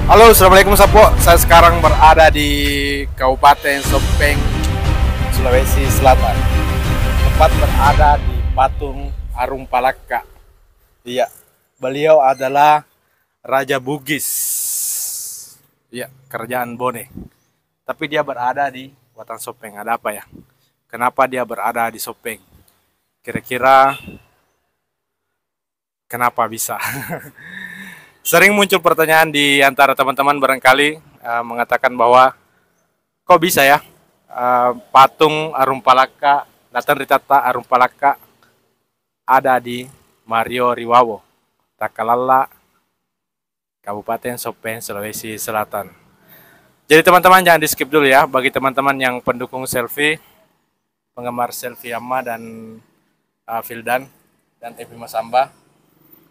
Halo, assalamualaikum Sapo. Saya sekarang berada di Kabupaten Sopeng, Sulawesi Selatan. Tepat berada di patung Arum Palaka. Iya, beliau adalah Raja Bugis. Iya, kerajaan Bone. Tapi dia berada di Watan Sopeng. Ada apa ya? Kenapa dia berada di Sopeng? Kira-kira kenapa bisa? Sering muncul pertanyaan di antara teman-teman barangkali mengatakan bahwa kok bisa ya patung Arum Palaka, Latan Ritata Arum Palaka ada di Mario Riwawo, Takalala, Kabupaten Sopeng, Sulawesi Selatan. Jadi teman-teman jangan di skip dulu ya, bagi teman-teman yang pendukung selfie, penggemar selfie Yama dan Fildan dan Epi Masamba,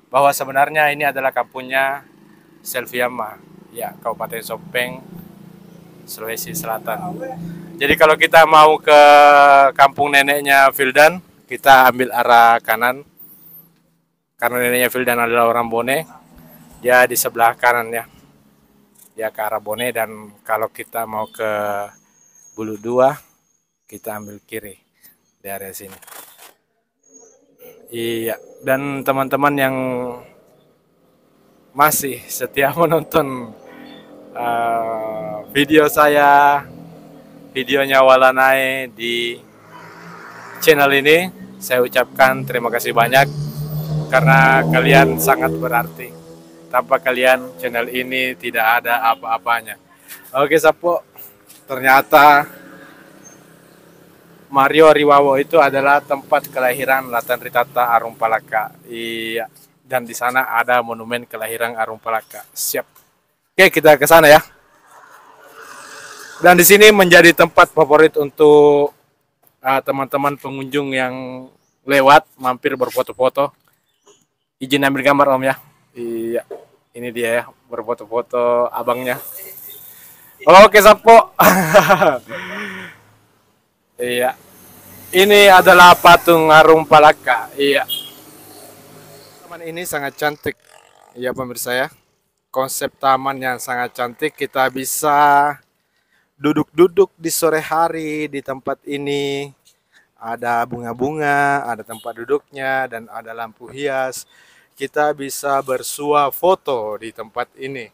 bahwa sebenarnya ini adalah kampungnya Selviama, ya, Kabupaten Sopeng, Sulawesi Selatan. Jadi kalau kita mau ke kampung neneknya Fildan, kita ambil arah kanan. Karena neneknya Fildan adalah orang Bone, dia di sebelah kanan ya. Dia ke arah Bone, dan kalau kita mau ke Bulu Dua, kita ambil kiri di area sini. Iya, dan teman-teman yang masih setia menonton video saya, videonya Walanai di channel ini, saya ucapkan terima kasih banyak karena kalian sangat berarti. Tanpa kalian channel ini tidak ada apa-apanya. Oke Sapo, ternyata Mario Riwawo itu adalah tempat kelahiran Latan Ritata Arum Palaka. Iya, dan di sana ada monumen kelahiran Arum Palaka. Siap. Oke, kita ke sana ya. Dan di sini menjadi tempat favorit untuk teman-teman pengunjung yang lewat mampir berfoto-foto. Izin ambil gambar Om ya. Iya, ini dia ya, berfoto-foto abangnya. Oke Sapo. Iya, ini adalah patung Arum Palaka. Iya, taman ini sangat cantik. Iya pemirsa ya, konsep taman yang sangat cantik. Kita bisa duduk-duduk di sore hari di tempat ini. Ada bunga-bunga, ada tempat duduknya, dan ada lampu hias. Kita bisa bersuah foto di tempat ini.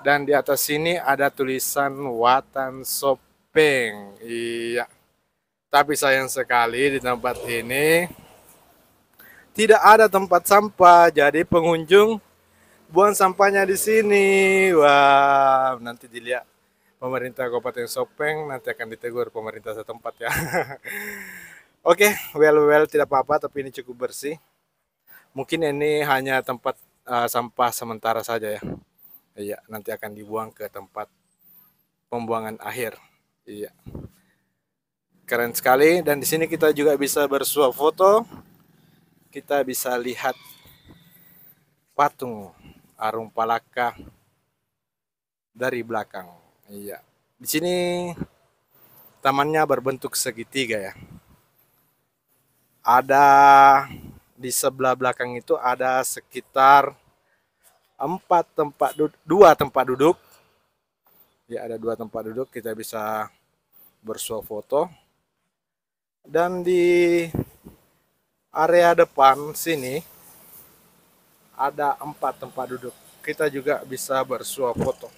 Dan di atas sini ada tulisan Watan Sopeng. Iya. Tapi sayang sekali di tempat ini tidak ada tempat sampah, jadi pengunjung buang sampahnya di sini. Wah, nanti dilihat pemerintah Kabupaten Sopeng, nanti akan ditegur pemerintah setempat ya. Oke, well tidak apa-apa, tapi ini cukup bersih. Mungkin ini hanya tempat sampah sementara saja ya. Iya, nanti akan dibuang ke tempat pembuangan akhir. Iya. Keren sekali, dan di sini kita juga bisa bersuah foto. Kita bisa lihat patung Arum Palaka dari belakang. Iya. Di sini tamannya berbentuk segitiga ya. Ada di sebelah belakang itu ada sekitar 2 tempat duduk. Ya, ada 2 tempat duduk, kita bisa bersuah foto. Dan di area depan sini ada 4 tempat duduk. Kita juga bisa bersuah foto.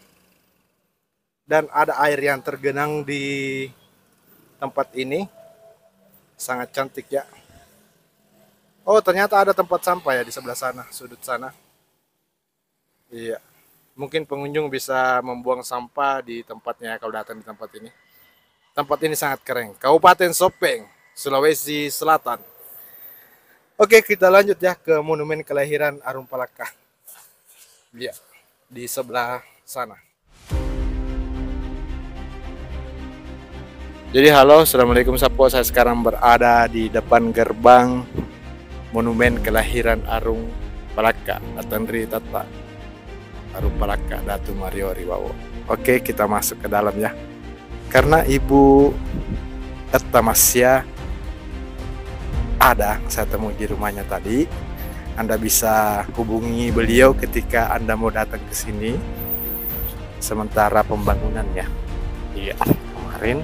Dan ada air yang tergenang di tempat ini. Sangat cantik ya. Oh, ternyata ada tempat sampah ya di sebelah sana, sudut sana. Iya. Mungkin pengunjung bisa membuang sampah di tempatnya kalau datang di tempat ini. Tempat ini sangat keren. Kabupaten Sopeng, Sulawesi Selatan. Oke, kita lanjut ya ke monumen kelahiran Arum Palaka. Ya, di sebelah sana. Jadi halo, assalamualaikum Sapo. Saya sekarang berada di depan gerbang monumen kelahiran Arum Palaka, Latan Ritata Arum Palaka, Datu Mario Riwawo. Oke, kita masuk ke dalam ya. Karena Ibu Etamasya ada, saya temui di rumahnya tadi. Anda bisa hubungi beliau ketika Anda mau datang ke sini. sementara pembangunan ya. Iya, kemarin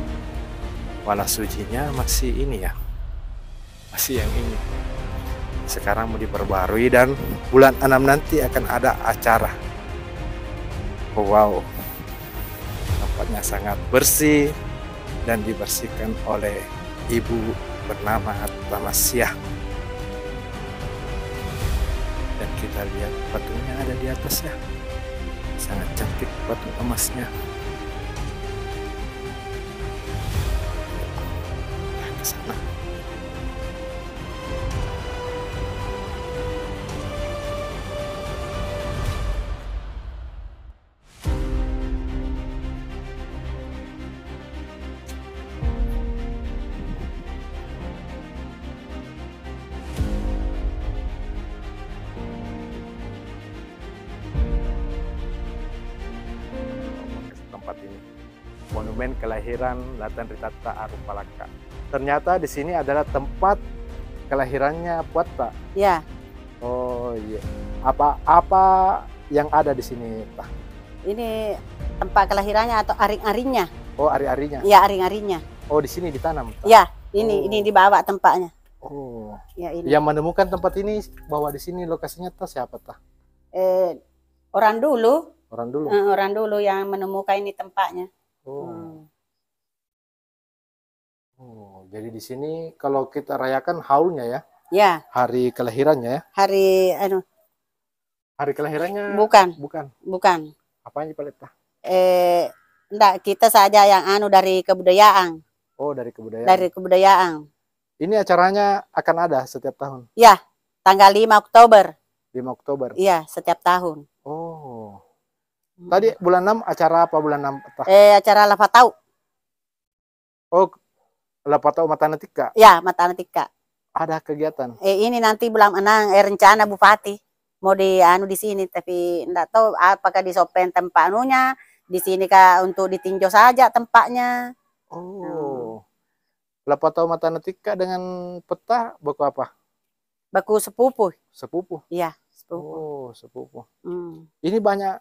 wala sujinya masih ini ya, masih yang ini. Sekarang mau diperbarui dan bulan 6 nanti akan ada acara. Wow, tempatnya sangat bersih dan dibersihkan oleh ibu bernama Tamasya. Dan kita lihat patungnya ada di atas ya, sangat cantik patung emasnya. Ke sana. Tempat ini monumen kelahiran Latan Ritata Arupalaka. Ternyata di sini adalah tempat kelahirannya Puatta. Ya, Oh iya. Apa yang ada di sini, Tah? ini tempat kelahirannya atau aring-aringnya. Oh, ari-arinya. Ya, aring-aringnya. Oh, di sini ditanam, Tah? Ya, ini dibawa tempatnya. Oh. Ya, ini. Yang menemukan tempat ini bahwa di sini lokasinya Tah siapa, Tah? Orang dulu, Orang dulu. orang dulu yang menemukan ini tempatnya. Oh. Oh, jadi di sini kalau kita rayakan haulnya ya, Ya, hari kelahirannya ya. hari Hari kelahirannya bukan, bukan. Apanya Pak Tah? enggak, kita saja yang dari kebudayaan, Oh, dari kebudayaan. dari kebudayaan. Ini acaranya akan ada setiap tahun. Ya, tanggal 5 Oktober. 5 Oktober. Iya, setiap tahun. Oh. Tadi bulan 6 acara apa bulan 6? Tah? Acara Lafatau. Oh, Lapatau Matanatika. Ya, Matanatika. Ada kegiatan. Ini nanti bulan 6 rencana Bupati mau di sini, tapi enggak tahu apakah di Sopen tempat anunya, di sini kah untuk ditinjau saja tempatnya. Oh. Lapatau Matanatika dengan peta baku apa? Baku sepupu. Sepupu. Iya, sepupu. Oh, sepupu. Ini Ini banyak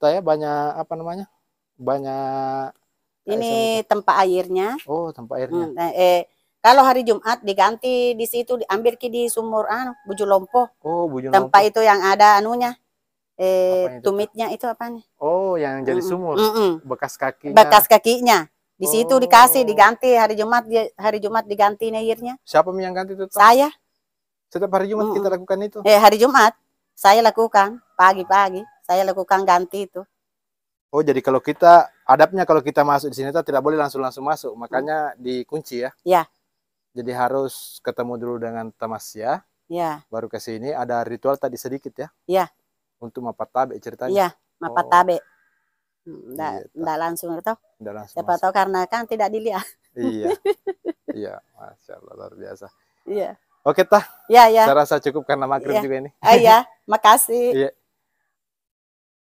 saya banyak apa namanya? Banyak ini tempat airnya. Oh, tempat airnya. Kalau hari Jumat diganti di situ, diambil di sumur Bujulompo. Oh, Bujulompo. Tempat itu yang ada anunya. Apanya itu, Tumitnya itu apanya? Oh, yang jadi sumur. Bekas kakinya. Bekas kakinya. Di situ dikasih diganti hari Jumat diganti airnya. Siapa yang ganti itu? Saya. Setiap hari Jumat kita lakukan itu. Hari Jumat saya lakukan pagi-pagi. Saya lakukan ganti itu. Oh, jadi kalau kita adabnya kalau kita masuk di sini tidak boleh langsung masuk, makanya dikunci ya. Ya. Jadi harus ketemu dulu dengan Tamasya. Ya. Baru ke sini ada ritual tadi sedikit ya. Ya. Untuk mapatabe ceritanya. Iya, mapatabe. Enggak langsung atau? Enggak langsung. Siapa tahu karena kan tidak dilihat. Iya. Iya, Masya Allah luar biasa. Iya. Oke, Tah. Ya, ya. Saya rasa cukup karena maghrib juga ini. Iya, makasih. Iya.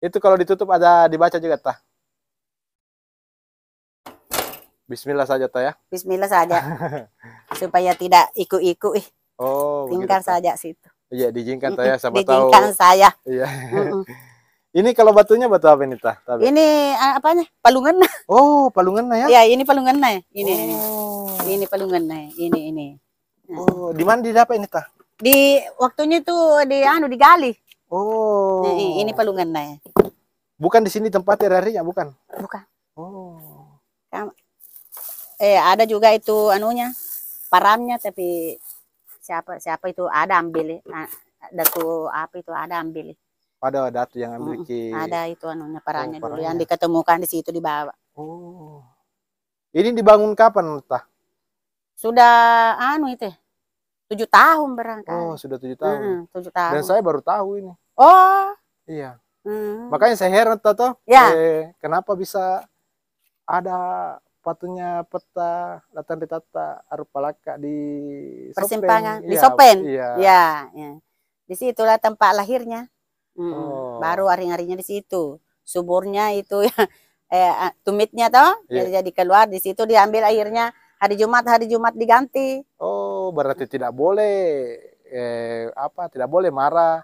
Itu kalau ditutup ada dibaca juga, Tah. Bismillah saja, Tah ya. Bismillah saja. Supaya tidak ikut-ikut. Oh, tinggal begitu, saja situ. Iya, diizinkan, Tah ya, siapa tahu. Diizinkan saya. Iya. Ini kalau batunya batu apa ini, Tah? Ini apanya? Palungan. Oh, palungan ya? Ya, ini palungan ini. Oh. Ini palungan ini. Oh, di mana didapat ini, Tah? Di waktunya itu digali. Oh. Ini palungan Bukan di sini tempat harinya, bukan? Bukan. Oh. Ada juga itu anunya, paramnya, tapi siapa itu ada ambil. Datu apa itu ada ambil. Ada datu yang ambil ada itu anunya paramnya dulu yang diketemukan di situ dibawa. Oh. Ini dibangun kapan, Tah? Sudah itu 7 tahun berangkat. Oh, sudah 7 tahun. 7 tahun. Dan saya baru tahu ini. Oh. Iya. Makanya saya heran, Tato. Ya. Kenapa bisa ada patungnya peta Latan Ritata Arupalaka di persimpangan Sopen. di Sopen. Iya. Ya. Di situlah tempat lahirnya. Baru aring-aringnya di situ. Suburnya itu tumitnya toh. Jadi keluar di situ diambil airnya hari Jumat diganti. Oh, berarti tidak boleh tidak boleh marah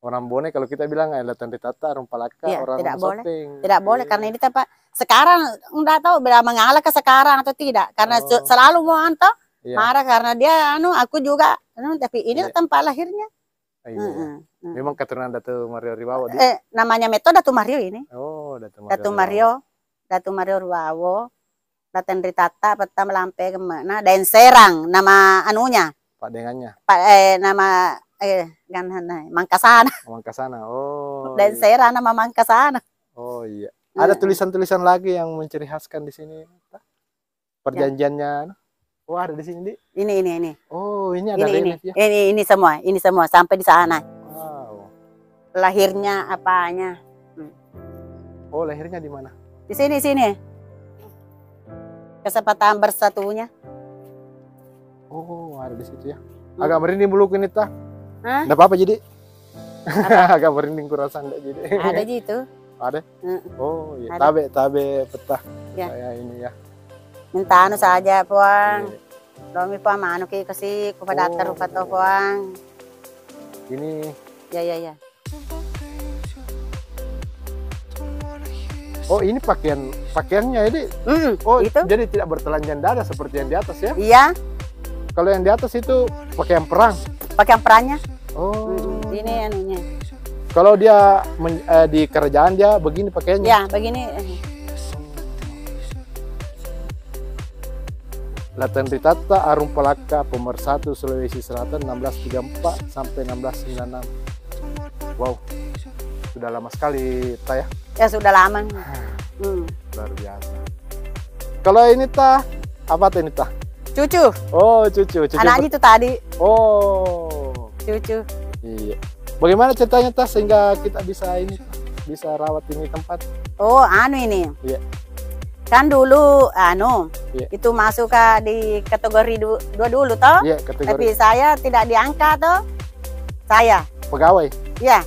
Orang Bone kalau kita bilang Latan Ritata, Rumpalaka, Iya, orang tidak boleh. Sopeng. Tidak boleh karena ini tempat sekarang enggak tahu bila mengalah ke sekarang atau tidak karena selalu mau anto marah karena dia aku juga tapi ini tempat lahirnya. Iya. Memang keturunan Datu Mario Ribawo. Namanya Meto Datu Mario ini. Oh, Datu Mario Ribawo. Latan Ritata pertama lampe kemana dan Serang nama anunya. Pak dengannya. Nama Mangkasana. Mangkasana. Oh. Dan Serang nama Mangkasana. Oh iya. Ada tulisan-tulisan lagi yang menciri khaskan di sini. Perjanjiannya. Oh, ada di sini, Di. Ini. Oh, ini ada relief ya. Ini semua sampai di sana. Wow. Lahirnya apanya? Oh, lahirnya di mana? Di sini. Kesempatan bersatunya. Oh, ada di situ ya. Agak merinding buluku ini tah. Hah? Enggak apa-apa jadi. Agak merinding kurasa enggak jadi. Ada gitu. Ada? Oh, iya. Ada. Tabe petah. Ya. Kayak ini ya. Minta saja, Puang. Romi Puang manu ki kasih kepada rupa to Puang. Ini. Ya. Oh, ini pakaiannya ini. Oh, itu jadi tidak bertelanjang dada seperti yang di atas ya? Iya. Kalau yang di atas itu pakaian perang. Pakaian perangnya. Oh. Ini anunya. Kalau dia di kerajaan dia begini pakaiannya. Ya, begini. Latan Ritata Arumpalaka Pemersatu Sulawesi Selatan 1634 sampai 1696. Wow. Sudah lama sekali ya. Ya sudah lama. Luar biasa. Kalau ini apa tuh ini Cucu. Oh, cucu. Anaknya itu tadi. Oh. Cucu. Iya. Bagaimana ceritanya sehingga kita bisa rawat ini tempat? Oh, ini. Iya. Kan dulu iya. Itu masuk di kategori 2 dulu toh. Iya, kategori. Tapi saya tidak diangkat toh. Saya. Pegawai. Iya.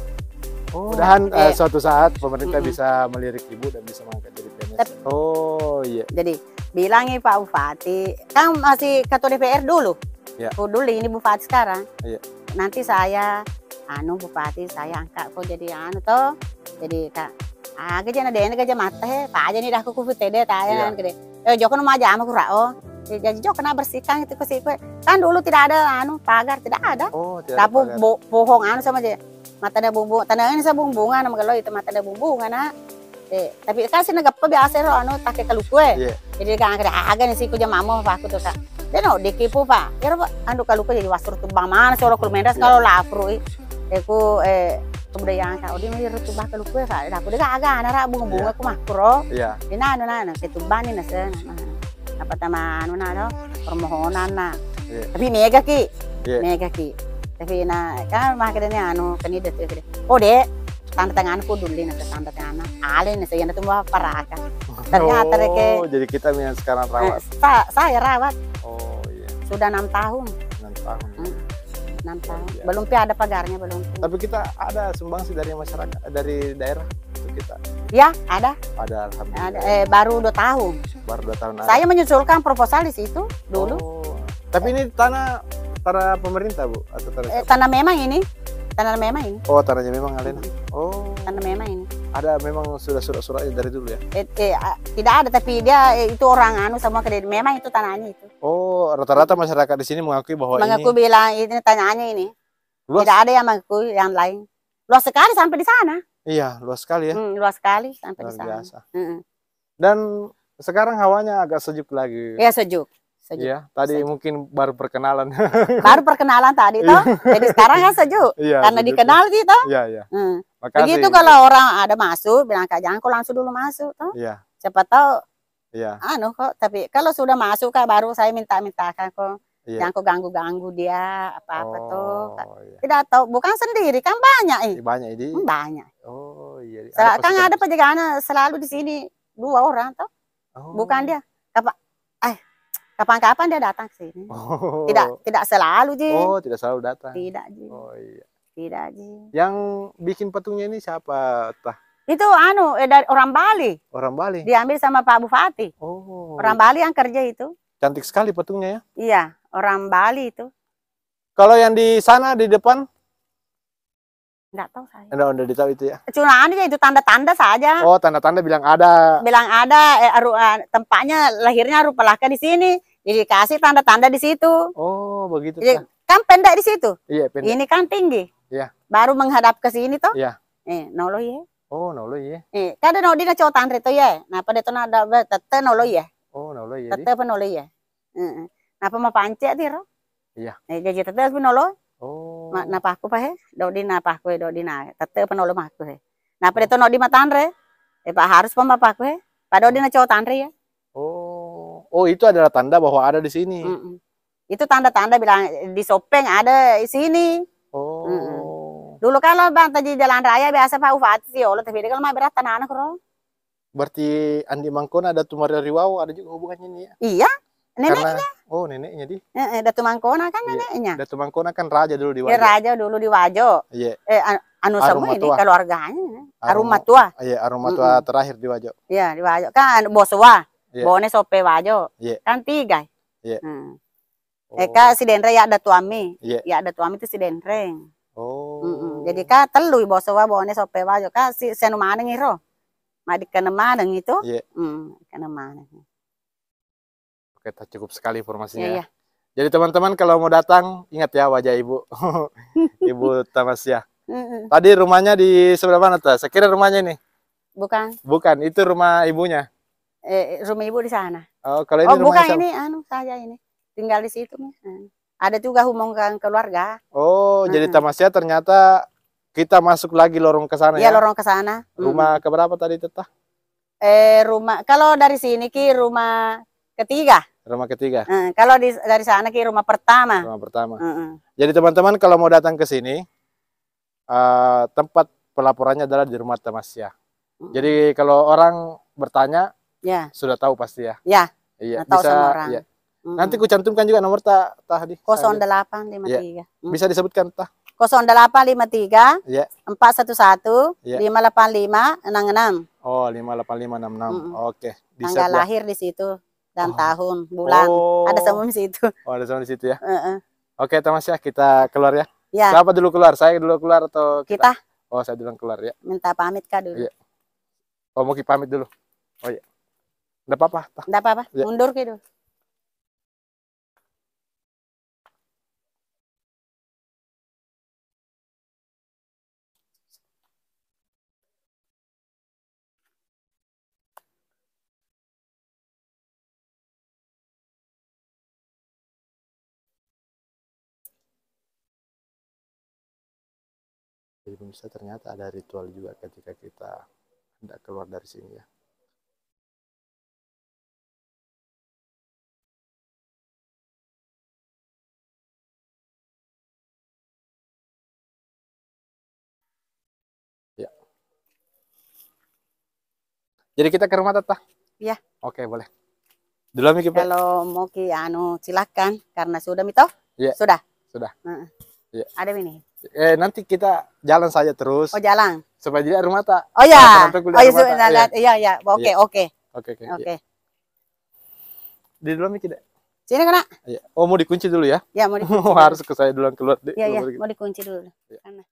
Oh, mudahan suatu saat pemerintah bisa melirik ibu dan bisa mengangkat jadi PNS. Oh iya. Jadi bilangnya Pak Bupati, kan masih ketua DPR dulu. Ya. Dulu ini Bupati sekarang. Iya. Nanti saya Bupati saya angkat kok jadi toh. Jadi kak gaja gaja mata Pak aja nih dah aku tede tayan gede. Joko nama aja sama kurao. Jadi Joko kena bersihkan itu ke kan dulu tidak ada pagar tidak ada. Oh, tidak ada pagar. Bohong sama aja. Mata ada bumbung, tanahnya sa bumbungan nama kalau itu mata ada bumbungan tapi kan sih nagap biasa take kalukue. Jadi kan agak nih sih kuja mamo Pak aku tuh kak. Deno dikipu Pak. Ya Pak, kalukue jadi wasur tuh bang mana sih orang kulmendas kalau lapru aku kebudayaan kak. Odi mah tuh bah kalukue Pak. Aku deh agak anak bunga aku mah kuro. Iya. Dina ketubani nase apa taman permohonan Tapi mega ki. Tapi kan makanya kandidat itu. Oh dek, tanda tanganku dulu tanda tangan. Alin saya nanti mau paraka. Ternyata jadi kita yang sekarang rawat. Saya rawat. Oh iya. Sudah 6 tahun. 6 tahun. 6 tahun. Belum ada pagarnya belum. Tapi kita ada sumbangsi dari masyarakat dari daerah itu kita. Ya ada. Ada alhamdulillah. Baru 2 tahun. Baru 2 tahun. Saya menyusulkan proposal di situ dulu. Oh. Tapi ini tanah pemerintah Bu atau tanah memang ini. Oh, tanahnya memang Alena. Oh. Tanah memang ini. Ada memang sudah surat-suratnya dari dulu ya? Tidak ada tapi dia itu orang semua kredit memang itu tanahnya itu. Oh, rata-rata masyarakat di sini mengakui bahwa bilang ini tanahnya ini. Luas. Tidak ada yang mengakui yang lain. Luas sekali sampai di sana. Iya, luas sekali ya. Luas sekali sampai di sana. Biasa. Dan sekarang hawanya agak sejuk lagi. Iya, sejuk. Iya, tadi mungkin baru perkenalan. Baru perkenalan tadi toh. Jadi sekarang kan sejuk. Iya, karena dikenal gitu. Iya. Makasih. Begitu kalau orang ada masuk, bilang Kak jangan kok langsung dulu masuk toh. Iya. Siapa tahu. Iya. Kok, tapi kalau sudah masuk Kak baru saya minta-mintakan kok. Iya. Jangan kok ganggu-ganggu dia apa-apa tuh. Iya. Tidak tahu, bukan sendiri kan banyak Banyak ini. Banyak. Oh iya. Kan ada penjagaan selalu di sini 2 orang toh. Bukan dia. Kapan-kapan dia datang ke sini. Oh. Tidak selalu, Ji. Oh, tidak selalu datang. Tidak, Ji. Oh iya. Tidak, Ji. Yang bikin patungnya ini siapa, Tah? Itu dari orang Bali. Orang Bali. Diambil sama Pak Bupati. Oh. Orang Bali yang kerja itu. Cantik sekali patungnya ya. Iya, orang Bali itu. Kalau yang di sana di depan? Enggak tahu saya. Udah ditahu itu ya. Cuma aja itu tanda-tanda saja. Oh, tanda-tanda bilang ada. Bilang ada tempatnya lahirnya Rupalaka di sini. Jadi kasih tanda-tanda di situ. Oh, begitu. Jadi, kan pendek di situ. Iya, pendek. Ini kan tinggi. Iya. Baru menghadap ke sini toh. Iya. Nolo ya. Oh, nolo ya. Kada no di na cowok tandre to ya. Nah, pada itu ada tete nolo ya. Oh, nolo ya. Tete pa nolo ya. Napa mapance tiro? Iya. Jadi tete pa nolo. Oh. Napaku pa he. Do di napaku do di na. Tete pa nolo maku he. Nah, pada itu no di matandre. Pak harus pa mapaku he. Pada di na cowok tandre ya. Oh. Oh, itu adalah tanda bahwa ada di sini. Itu tanda-tanda bilang di Sopeng ada di sini. Oh. Dulu kalau bang di jalan raya biasa Pak Ufati sih, Allah tapi kalau mah berat tanah anak kro. Berarti Andi Mangkona ada Tumaria Riwau ada juga hubungannya ini ya? Iya, neneknya. Oh, neneknya di. Datu Mangkona kan neneknya. Datu Mangkona kan raja dulu di Wajo. Raja dulu di Wajo. Iya. Anu semua ini keluarganya. Arumatua. Iya, Arumatua terakhir di Wajo. Iya, di Wajo. Kan Boswa. Bone Sope Wajo. Kan 3. Iya. Eka si Denre ya ada tuami. Iya. Ya ada tuami itu si Denreng. Oh. Jadi ka telu Boswa Bone Sope Wajo ka si senu mana ngiro. Madik kana mana itu? Iya. Kana mana. Oke, cukup sekali informasinya. Iya. Jadi teman-teman kalau mau datang ingat ya wajah Ibu. Ibu Tamasya. Tadi rumahnya di sebelah mana tuh? Saya kira rumahnya ini. Bukan. Bukan, itu rumah ibunya. Rumah ibu di sana. Oh, kalau ini bukan ini saya ini. Tinggal di situ nih. Ada juga hubungan keluarga. Oh, jadi Tamasya ternyata kita masuk lagi lorong ke sana ya? Iya, lorong ke sana. Rumah keberapa tadi itu tah? Rumah kalau dari sini ki rumah ketiga. Rumah ketiga. Kalau dari sana ki rumah pertama. Rumah pertama. Jadi teman-teman kalau mau datang ke sini, tempat pelaporannya adalah di rumah Tamasya. Jadi kalau orang bertanya, ya sudah tahu pasti ya. Ya. Iya. Bisa. Sama orang. Ya. Nanti ku cantumkan juga nomor tadi. 0853. Ya. Bisa disebutkan tah? 0853 ya. 411 ya. 58566. Oh, 58566. Oke. Tanggal lahir di situ dan tahun, bulan. Ada semua di situ. Oh, ada semua di situ ya. Oke, Tamasya, kita keluar ya. Ya. Siapa dulu keluar? Saya dulu keluar atau kita? Oh, saya dulu keluar ya. Minta pamit kah dulu? Iya. Oh, mau pamit dulu. Oh iya. Enggak apa-apa. Enggak apa-apa. Ya. Mundur ke dulu. Jadi pemirsa ternyata ada ritual juga ketika kita hendak keluar dari sini ya. Ya. Jadi kita ke rumah Tata? Ya. Oke, boleh. Dulu Miki, kalau mau ki silakan karena sudah mito? Ya. Sudah. Sudah. Ya. Ada ini. Nanti kita jalan saja terus. Oh, jalan. Supaya dilihat rumah tak. Oh ya. Oh iya. Oke. Di dulu Miki deh. Sini kena. Ya. Oh, mau dikunci dulu ya? Ya, mau dikunci. Harus ke saya dulu keluar. Iya, mau dikunci dulu. Ya. Karena